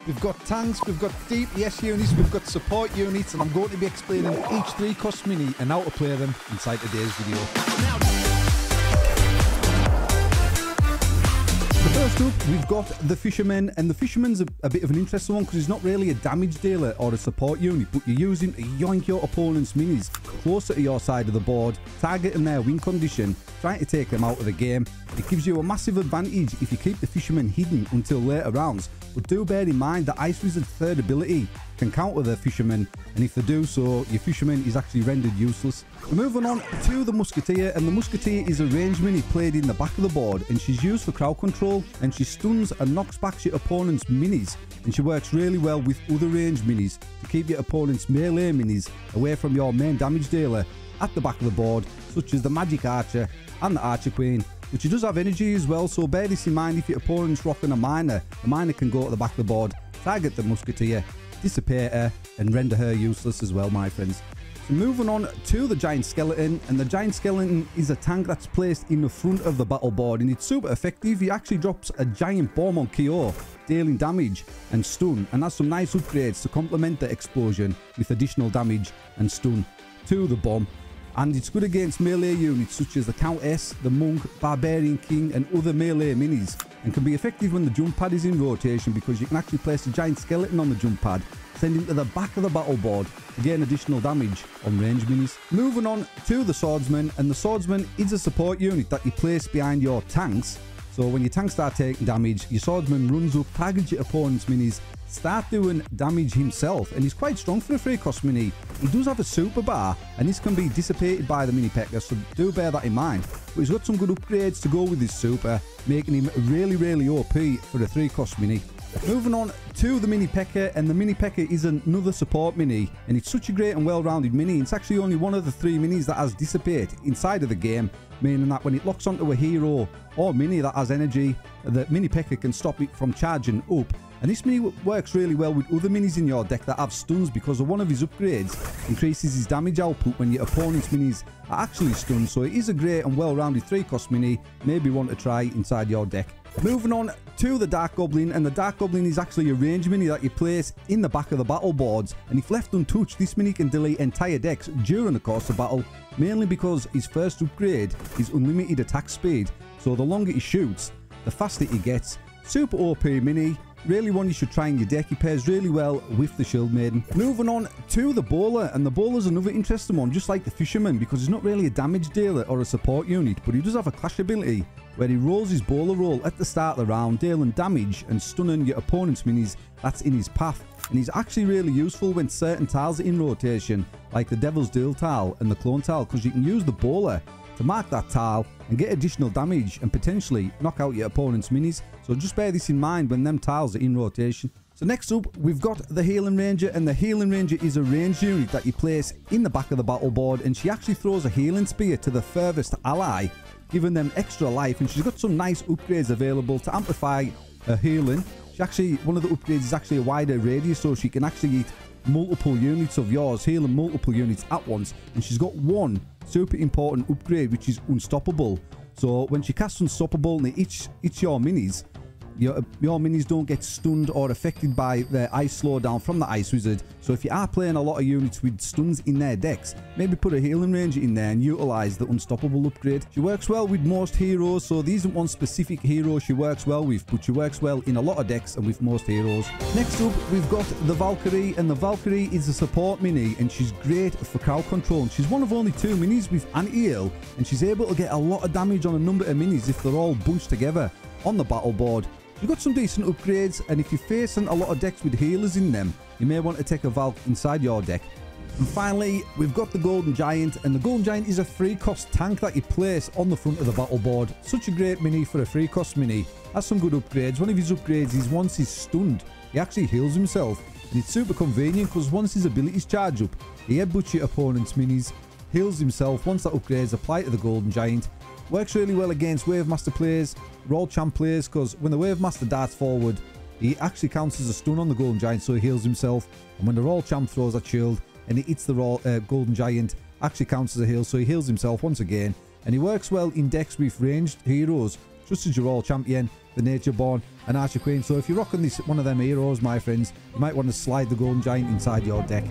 We've got tanks, we've got DPS units, we've got support units, and I'm going to be explaining each 3-cost mini and how to play them inside today's video. First up, we've got the Fisherman, and the Fisherman's a bit of an interesting one because he's not really a damage dealer or a support unit, but you're using to yoink your opponent's minis closer to your side of the board, targeting their win condition, trying to take them out of the game. It gives you a massive advantage if you keep the Fisherman hidden until later rounds, but do bear in mind that Ice Wizard's third ability can counter the Fisherman, and if they do so, your Fisherman is actually rendered useless. Moving on to the Musketeer, and the Musketeer is a range mini played in the back of the board, and she's used for crowd control, and she stuns and knocks back your opponent's minis, and she works really well with other range minis to keep your opponent's melee minis away from your main damage dealer at the back of the board, such as the Magic Archer and the Archer Queen. But she does have energy as well, so bear this in mind. If your opponent's rocking a miner, the miner can go to the back of the board, target the Musketeer, dissipate her, and render her useless as well, my friends. So moving on to the Giant Skeleton, and the Giant Skeleton is a tank that's placed in the front of the battle board, and it's super effective. He actually drops a giant bomb on KO, dealing damage and stun, and has some nice upgrades to complement the explosion with additional damage and stun to the bomb. And it's good against melee units such as the Countess, the Monk, Barbarian King, and other melee minis, and can be effective when the jump pad is in rotation because you can actually place a Giant Skeleton on the jump pad, send him to the back of the battle board to gain additional damage on range minis. Moving on to the Swordsman, and the Swordsman is a support unit that you place behind your tanks. So when your tanks start taking damage, your Swordsman runs up, targets your opponent's minis, start doing damage himself, and he's quite strong for a 3-cost mini. He does have a super bar, and this can be dissipated by the mini Pekka, so do bear that in mind. But he's got some good upgrades to go with his super, making him really OP for a 3-cost mini. Moving on to the mini Pekka, and the mini Pekka is another support mini, and it's such a great and well-rounded mini. It's actually only one of the 3 minis that has dissipate inside of the game, meaning that when it locks onto a hero or mini that has energy, the mini Pekka can stop it from charging up. And this mini works really well with other minis in your deck that have stuns because of one of his upgrades increases his damage output when your opponent's minis are actually stunned. So it is a great and well-rounded 3-cost mini, maybe one to try inside your deck. Moving on to the Dark Goblin, and the Dark Goblin is actually a range mini that you place in the back of the battle boards, and if left untouched, this mini can delete entire decks during the course of battle, mainly because his first upgrade is unlimited attack speed, so the longer he shoots, the faster he gets. Super OP mini, really one you should try in your deck. He pairs really well with the Shield Maiden. Moving on to the Bowler, and the Bowler's another interesting one, just like the Fisherman, because he's not really a damage dealer or a support unit, but he does have a clash ability where he rolls his Bowler roll at the start of the round, dealing damage and stunning your opponent's minis that's in his path. And he's actually really useful when certain tiles are in rotation, like the Devil's Deal tile and the Clone tile, because you can use the Bowler to mark that tile and get additional damage and potentially knock out your opponent's minis. So just bear this in mind when them tiles are in rotation. So next up, we've got the Healing Ranger, and the Healing Ranger is a ranged unit that you place in the back of the battle board, and she actually throws a healing spear to the furthest ally, giving them extra life, and she's got some nice upgrades available to amplify her healing. She actually, one of the upgrades is actually a wider radius, so she can actually eat multiple units of yours, healing multiple units at once. And she's got one super important upgrade, which is Unstoppable. So when she casts Unstoppable and it hits your minis, your minis don't get stunned or affected by the ice slowdown from the Ice Wizard. So if you are playing a lot of units with stuns in their decks, maybe put a Healing Ranger in there and utilize the Unstoppable upgrade. She works well with most heroes, so there isn't one specific hero she works well with, but she works well in a lot of decks and with most heroes. Next up, we've got the Valkyrie, and the Valkyrie is a support mini, and she's great for crowd control. And she's one of only 2 minis with anti-heal, and she's able to get a lot of damage on a number of minis if they're all bunched together on the battle board. You've got some decent upgrades, and if you're facing a lot of decks with healers in them, you may want to take a Valk inside your deck. And finally, we've got the Golden Giant, and the Golden Giant is a 3-cost tank that you place on the front of the battle board. Such a great mini for a 3-cost mini. Has some good upgrades. One of his upgrades is once he's stunned, he actually heals himself, and it's super convenient because once his abilities charge up, he headbutts your opponent's minis, heals himself. Once that upgrade is applied to the Golden Giant, works really well against Wave Master players, Roll Champ players, because when the Wave Master darts forward, he actually counts as a stun on the Golden Giant, so he heals himself. And when the Roll Champ throws that shield and he hits the Golden Giant, actually counts as a heal, so he heals himself once again. And he works well in decks with ranged heroes Trusted Your All Champion, the Natureborn, and Archer Queen. So if you're rocking this one of them heroes, my friends, you might want to slide the Golden Giant inside your deck.